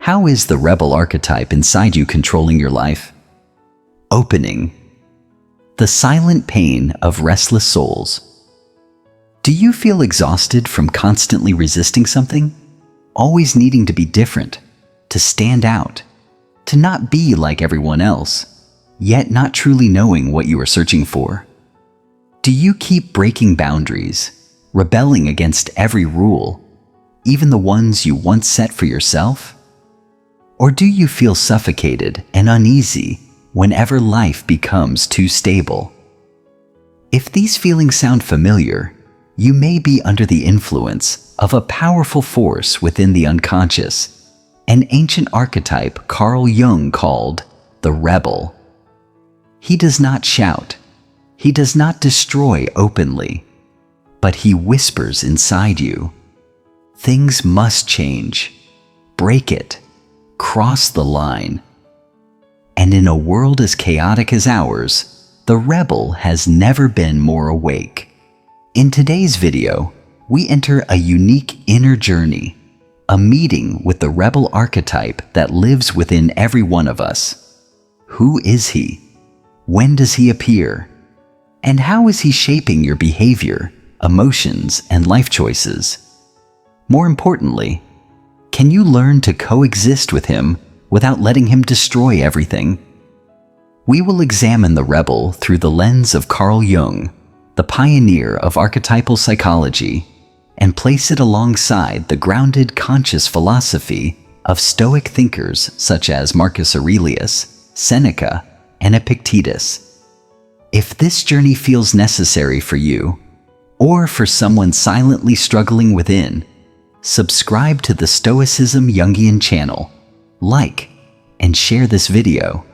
How is the rebel archetype inside you controlling your life? Opening. The silent pain of restless souls. Do you feel exhausted from constantly resisting something? Always needing to be different, to stand out, to not be like everyone else, yet not truly knowing what you are searching for? Do you keep breaking boundaries, rebelling against every rule, even the ones you once set for yourself? Or do you feel suffocated and uneasy whenever life becomes too stable? If these feelings sound familiar, you may be under the influence of a powerful force within the unconscious, an ancient archetype Carl Jung called the rebel. He does not shout, he does not destroy openly, but he whispers inside you. Things must change. Break it. Cross the line. And in a world as chaotic as ours, the rebel has never been more awake. In today's video, we enter a unique inner journey, a meeting with the rebel archetype that lives within every one of us. Who is he? When does he appear? And how is he shaping your behavior, emotions, and life choices? More importantly, can you learn to coexist with him without letting him destroy everything? We will examine the rebel through the lens of Carl Jung, the pioneer of archetypal psychology, and place it alongside the grounded conscious philosophy of Stoic thinkers such as Marcus Aurelius, Seneca, and Epictetus. If this journey feels necessary for you, or for someone silently struggling within, subscribe to the Stoicism Jungian channel, like, and share this video.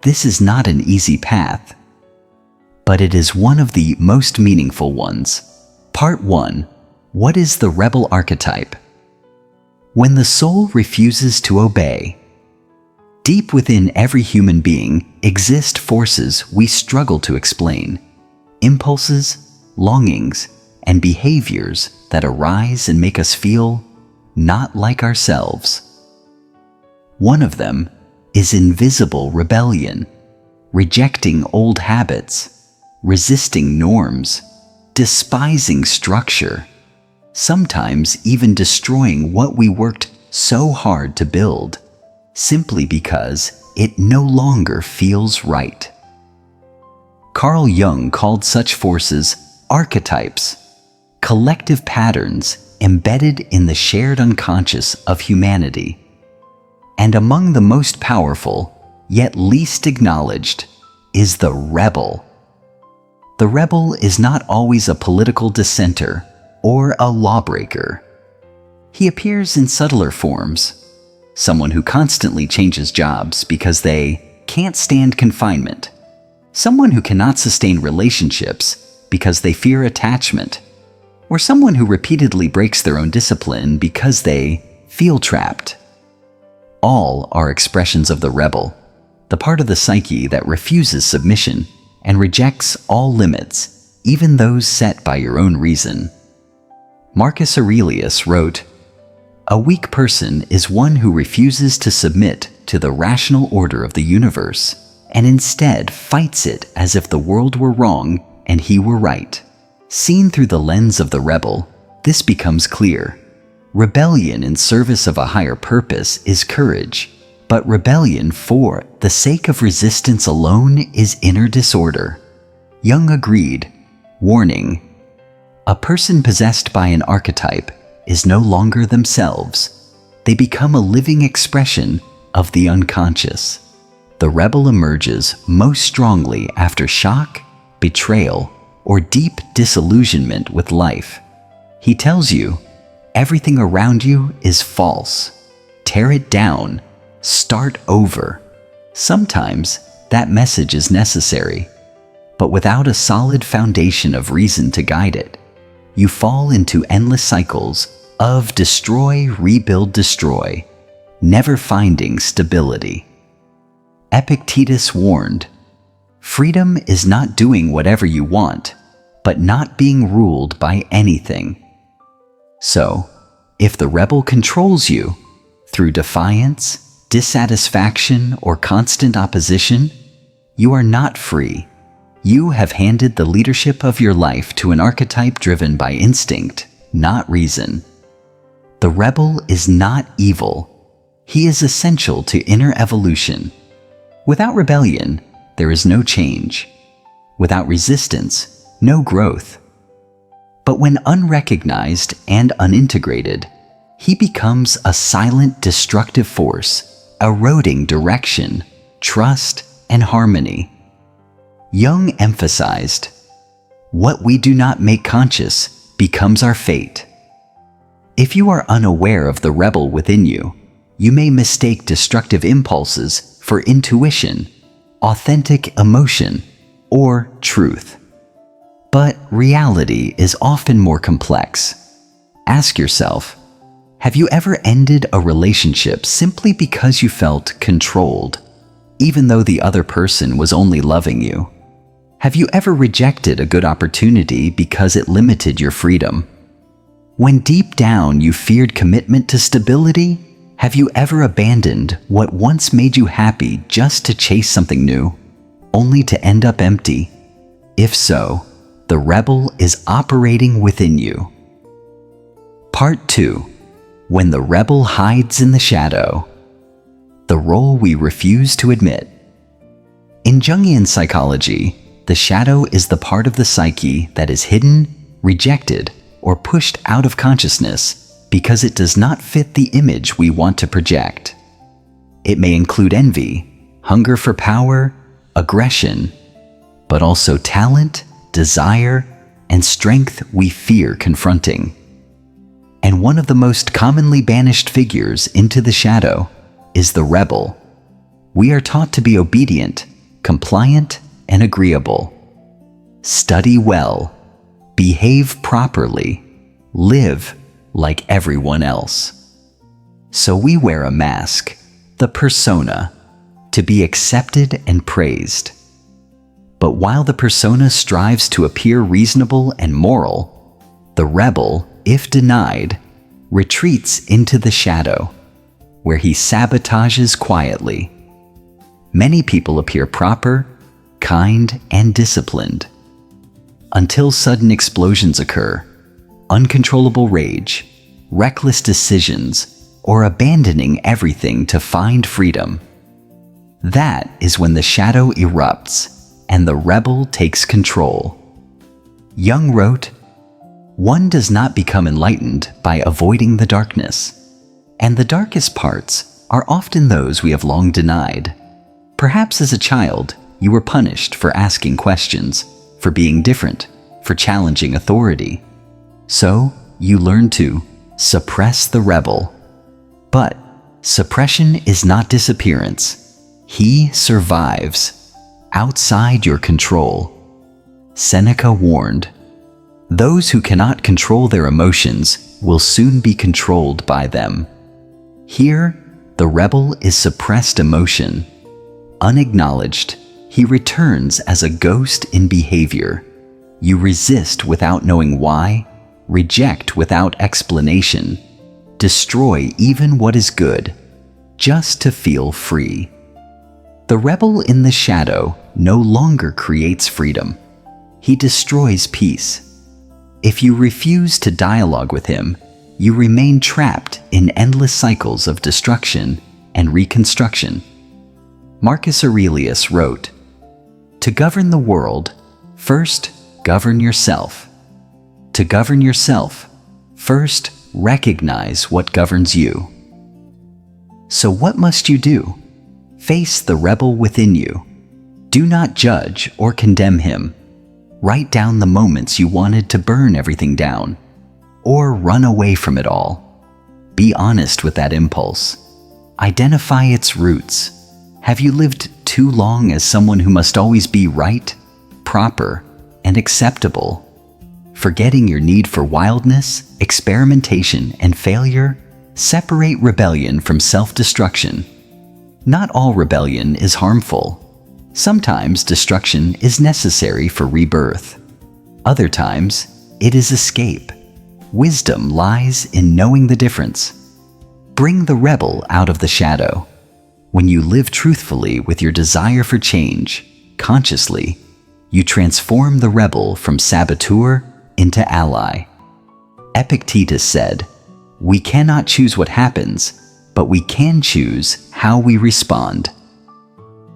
This is not an easy path, but it is one of the most meaningful ones. Part 1. What is the rebel archetype? When the soul refuses to obey. Deep within every human being exist forces we struggle to explain, impulses, longings, and behaviors that arise and make us feel not like ourselves. One of them is invisible rebellion, rejecting old habits, resisting norms, despising structure, sometimes even destroying what we worked so hard to build, simply because it no longer feels right. Carl Jung called such forces archetypes, collective patterns embedded in the shared unconscious of humanity. And among the most powerful, yet least acknowledged, is the rebel. The rebel is not always a political dissenter or a lawbreaker. He appears in subtler forms, someone who constantly changes jobs because they can't stand confinement, someone who cannot sustain relationships because they fear attachment, or someone who repeatedly breaks their own discipline because they feel trapped. All are expressions of the rebel, the part of the psyche that refuses submission and rejects all limits, even those set by your own reason. Marcus Aurelius wrote, "A weak person is one who refuses to submit to the rational order of the universe and instead fights it as if the world were wrong and he were right." Seen through the lens of the rebel, this becomes clear. Rebellion in service of a higher purpose is courage, but rebellion for the sake of resistance alone is inner disorder. Jung agreed, warning, "A person possessed by an archetype is no longer themselves. They become a living expression of the unconscious." The rebel emerges most strongly after shock, betrayal, or deep disillusionment with life. He tells you, everything around you is false. Tear it down. Start over. Sometimes that message is necessary, but without a solid foundation of reason to guide it, you fall into endless cycles of destroy, rebuild, destroy, never finding stability. Epictetus warned, "Freedom is not doing whatever you want, but not being ruled by anything." So, if the rebel controls you, through defiance, dissatisfaction, or constant opposition, you are not free. You have handed the leadership of your life to an archetype driven by instinct, not reason. The rebel is not evil. He is essential to inner evolution. Without rebellion, there is no change. Without resistance, no growth. But when unrecognized and unintegrated, he becomes a silent, destructive force, eroding direction, trust, and harmony. Jung emphasized, "What we do not make conscious becomes our fate." If you are unaware of the rebel within you, you may mistake destructive impulses for intuition, authentic emotion, or truth. But reality is often more complex. Ask yourself, have you ever ended a relationship simply because you felt controlled, even though the other person was only loving you? Have you ever rejected a good opportunity because it limited your freedom? When deep down you feared commitment to stability, have you ever abandoned what once made you happy just to chase something new, only to end up empty? If so, the rebel is operating within you. Part 2. When the rebel hides in the shadow. The role we refuse to admit. In Jungian psychology, the shadow is the part of the psyche that is hidden, rejected, or pushed out of consciousness because it does not fit the image we want to project. It may include envy, hunger for power, aggression, but also talent, desire, and strength we fear confronting. And one of the most commonly banished figures into the shadow is the rebel. We are taught to be obedient, compliant, and agreeable. Study well, behave properly, live like everyone else. So we wear a mask, the persona, to be accepted and praised. But while the persona strives to appear reasonable and moral, the rebel, if denied, retreats into the shadow, where he sabotages quietly. Many people appear proper, kind, and disciplined, until sudden explosions occur, uncontrollable rage, reckless decisions, or abandoning everything to find freedom. That is when the shadow erupts and the rebel takes control. Jung wrote, "One does not become enlightened by avoiding the darkness, and the darkest parts are often those we have long denied. Perhaps as a child, you were punished for asking questions, for being different, for challenging authority. So, you learn to suppress the rebel. But suppression is not disappearance. He survives, outside your control." Seneca warned, "Those who cannot control their emotions will soon be controlled by them." Here, the rebel is suppressed emotion. Unacknowledged, he returns as a ghost in behavior. You resist without knowing why, reject without explanation, destroy even what is good, just to feel free. The rebel in the shadow no longer creates freedom. He destroys peace. If you refuse to dialogue with him, you remain trapped in endless cycles of destruction and reconstruction. Marcus Aurelius wrote, "To govern the world, first govern yourself. To govern yourself, first recognize what governs you." So what must you do? Face the rebel within you. Do not judge or condemn him. Write down the moments you wanted to burn everything down, or run away from it all. Be honest with that impulse. Identify its roots. Have you lived too long as someone who must always be right, proper, and acceptable, forgetting your need for wildness, experimentation, and failure? Separate rebellion from self-destruction. Not all rebellion is harmful. Sometimes destruction is necessary for rebirth. Other times, it is escape. Wisdom lies in knowing the difference. bring the rebel out of the shadow. When you live truthfully with your desire for change, consciously, you transform the rebel from saboteur into ally. Epictetus said, "We cannot choose what happens, but we can choose how we respond."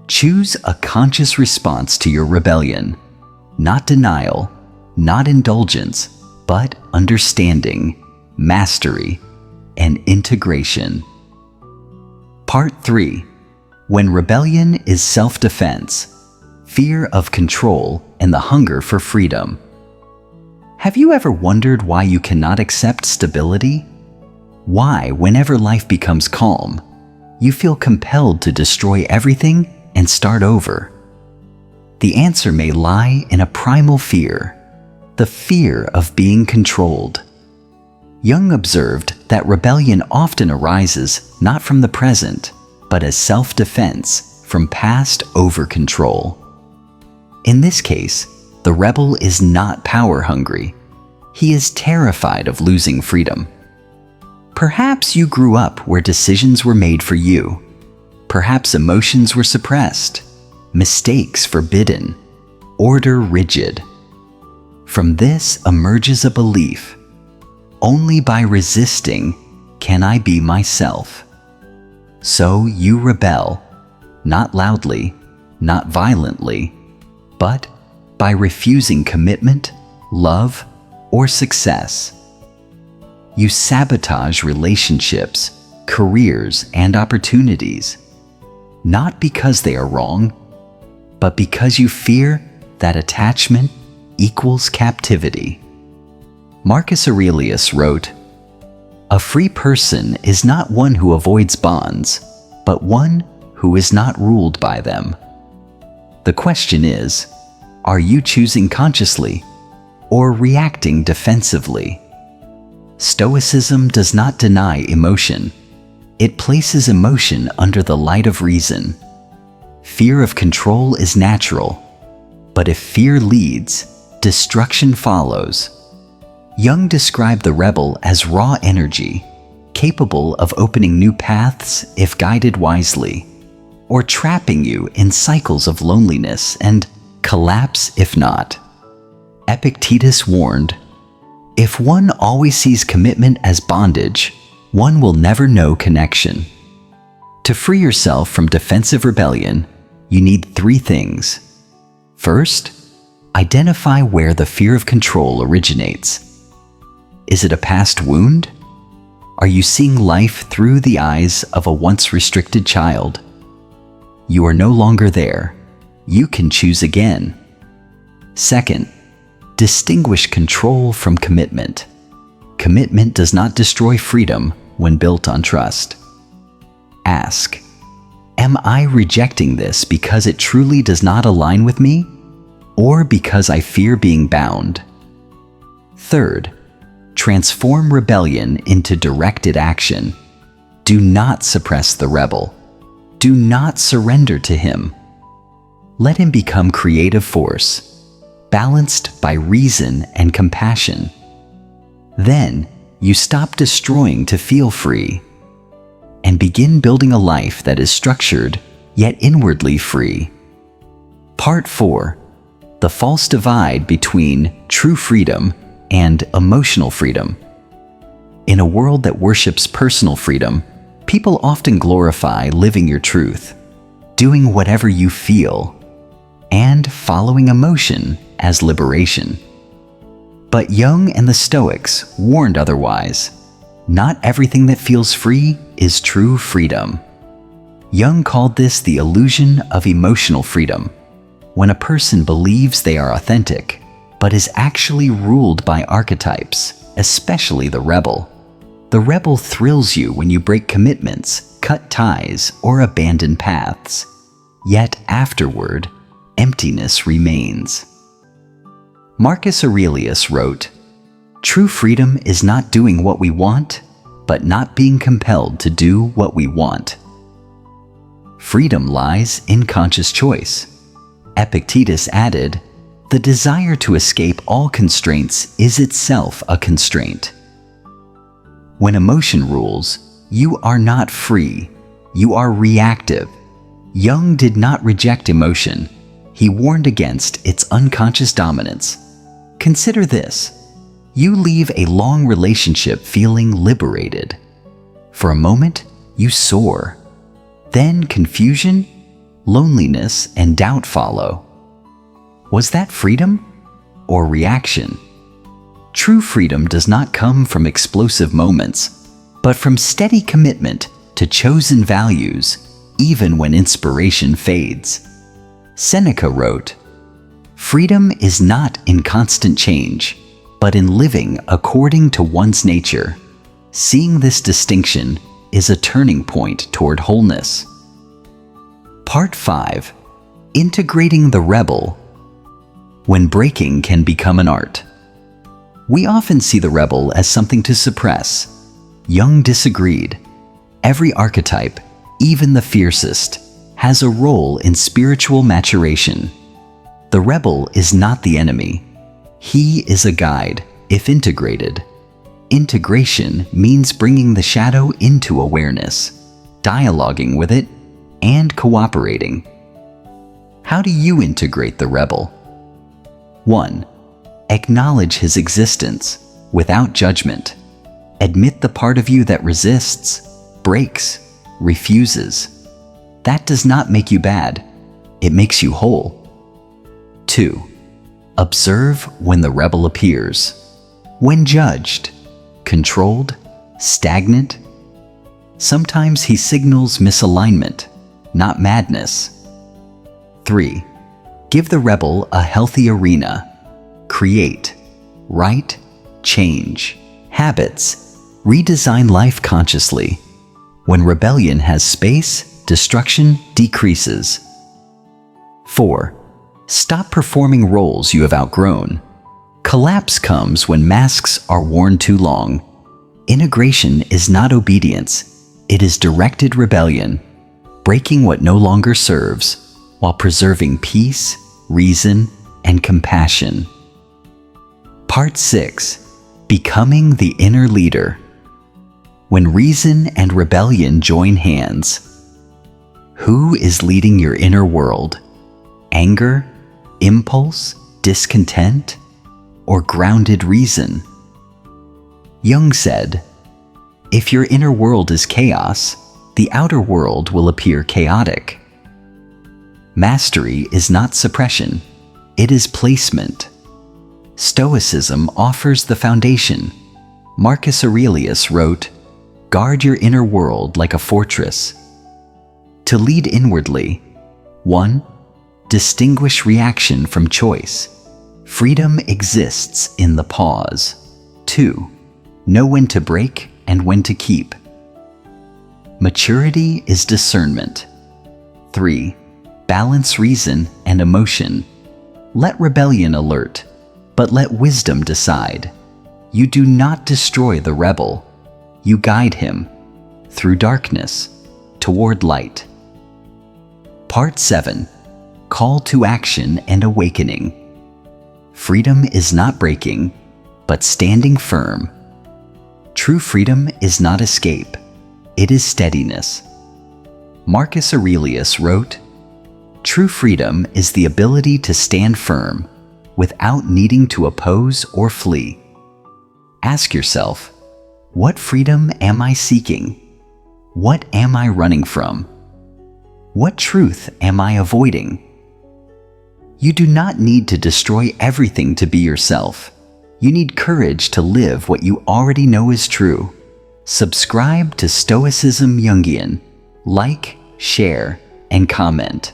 Choose a conscious response to your rebellion, not denial, not indulgence, but understanding, mastery, and integration. Part 3. When rebellion is self-defense, fear of control, and the hunger for freedom. Have you ever wondered why you cannot accept stability? Why, whenever life becomes calm, you feel compelled to destroy everything and start over? The answer may lie in a primal fear, the fear of being controlled. Jung observed that rebellion often arises not from the present, but as self-defense from past over-control. In this case, the rebel is not power-hungry. He is terrified of losing freedom. Perhaps you grew up where decisions were made for you. Perhaps emotions were suppressed, mistakes forbidden, order rigid. From this emerges a belief: only by resisting can I be myself. So you rebel, not loudly, not violently, but by refusing commitment, love, or success. You sabotage relationships, careers, and opportunities, not because they are wrong, but because you fear that attachment equals captivity. Marcus Aurelius wrote, "A free person is not one who avoids bonds, but one who is not ruled by them." The question is, are you choosing consciously or reacting defensively? Stoicism does not deny emotion. It places emotion under the light of reason. Fear of control is natural, but if fear leads, destruction follows. Jung described the rebel as raw energy, capable of opening new paths if guided wisely, or trapping you in cycles of loneliness and collapse if not. Epictetus warned, "If one always sees commitment as bondage, one will never know connection." To free yourself from defensive rebellion, you need 3 things. First, identify where the fear of control originates. Is it a past wound? Are you seeing life through the eyes of a once restricted child? You are no longer there. You can choose again. Second, distinguish control from commitment. Commitment does not destroy freedom when built on trust. Ask, am I rejecting this because it truly does not align with me, or because I fear being bound? Third, transform rebellion into directed action. Do not suppress the rebel. Do not surrender to him. Let him become creative force, balanced by reason and compassion. Then you stop destroying to feel free, and begin building a life that is structured yet inwardly free. Part 4. The false divide between true freedom and emotional freedom. In a world that worships personal freedom, people often glorify living your truth, doing whatever you feel, and following emotion as liberation. But Jung and the Stoics warned otherwise. Not everything that feels free is true freedom. Jung called this the illusion of emotional freedom, when a person believes they are authentic, but is actually ruled by archetypes, especially the rebel. The rebel thrills you when you break commitments, cut ties, or abandon paths. Yet afterward, emptiness remains. Marcus Aurelius wrote, "True freedom is not doing what we want, but not being compelled to do what we want." Freedom lies in conscious choice. Epictetus added, "The desire to escape all constraints is itself a constraint." When emotion rules, you are not free. You are reactive. Jung did not reject emotion. He warned against its unconscious dominance. Consider this. You leave a long relationship feeling liberated. For a moment, you soar. Then confusion, loneliness, and doubt follow. Was that freedom or reaction? True freedom does not come from explosive moments, but from steady commitment to chosen values, even when inspiration fades. Seneca wrote, "Freedom is not in constant change, but in living according to one's nature. Seeing this distinction is a turning point toward wholeness." Part 5. Integrating the rebel. When breaking can become an art. We often see the rebel as something to suppress. Jung disagreed. Every archetype, even the fiercest, has a role in spiritual maturation. The rebel is not the enemy. He is a guide, if integrated. Integration means bringing the shadow into awareness, dialoguing with it, and cooperating. How do you integrate the rebel? 1. Acknowledge his existence without judgment. Admit the part of you that resists, breaks, refuses. That does not make you bad. It makes you whole. 2. Observe when the rebel appears. When judged, controlled, stagnant. Sometimes he signals misalignment, not madness. 3. Give the rebel a healthy arena. Create, write, change habits, redesign life consciously. When rebellion has space, destruction decreases. 4. Stop performing roles you have outgrown. Collapse comes when masks are worn too long. Integration is not obedience. It is directed rebellion, breaking what no longer serves, while preserving peace, reason, and compassion. Part 6. Becoming the inner leader. When reason and rebellion join hands. Who is leading your inner world? Anger, impulse, discontent, or grounded reason? Jung said, "If your inner world is chaos, the outer world will appear chaotic." Mastery is not suppression, it is placement. Stoicism offers the foundation. Marcus Aurelius wrote, "Guard your inner world like a fortress." To lead inwardly. 1. Distinguish reaction from choice. Freedom exists in the pause. 2. Know when to break and when to keep. Maturity is discernment. 3. Balance reason and emotion. Let rebellion alert, but let wisdom decide. You do not destroy the rebel. You guide him through darkness toward light. Part 7. Call to action and awakening. Freedom is not breaking, but standing firm. True freedom is not escape. It is steadiness. Marcus Aurelius wrote, "True freedom is the ability to stand firm without needing to oppose or flee." Ask yourself, what freedom am I seeking? What am I running from? What truth am I avoiding? You do not need to destroy everything to be yourself. You need courage to live what you already know is true. Subscribe to Stoicism Jungian. Like, share, and comment.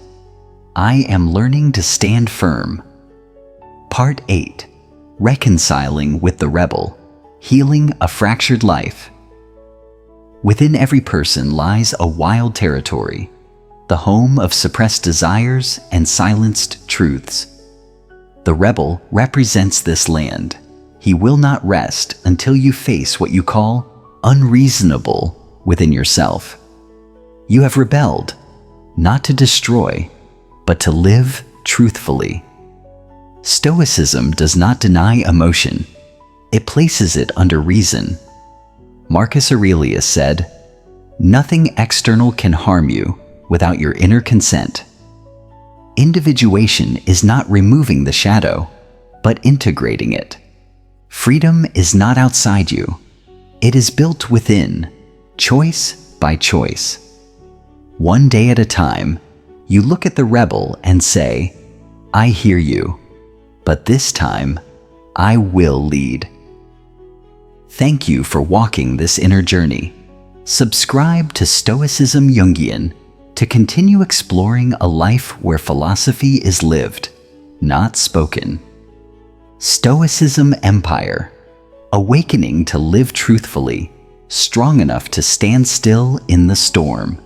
I am learning to stand firm. Part 8. Reconciling with the rebel. Healing a fractured life. Within every person lies a wild territory, the home of suppressed desires and silenced truths. The rebel represents this land. He will not rest until you face what you call unreasonable within yourself. You have rebelled, not to destroy, but to live truthfully. Stoicism does not deny emotion. It places it under reason. Marcus Aurelius said, Nothing external can harm you without your inner consent. Individuation is not removing the shadow, but integrating it. Freedom is not outside you. It is built within, choice by choice. One day at a time, you look at the rebel and say, I hear you, but this time, I will lead. Thank you for walking this inner journey. Subscribe to Stoicism Jungian to continue exploring a life where philosophy is lived, not spoken. Stoicism Empire, awakening to live truthfully, strong enough to stand still in the storm.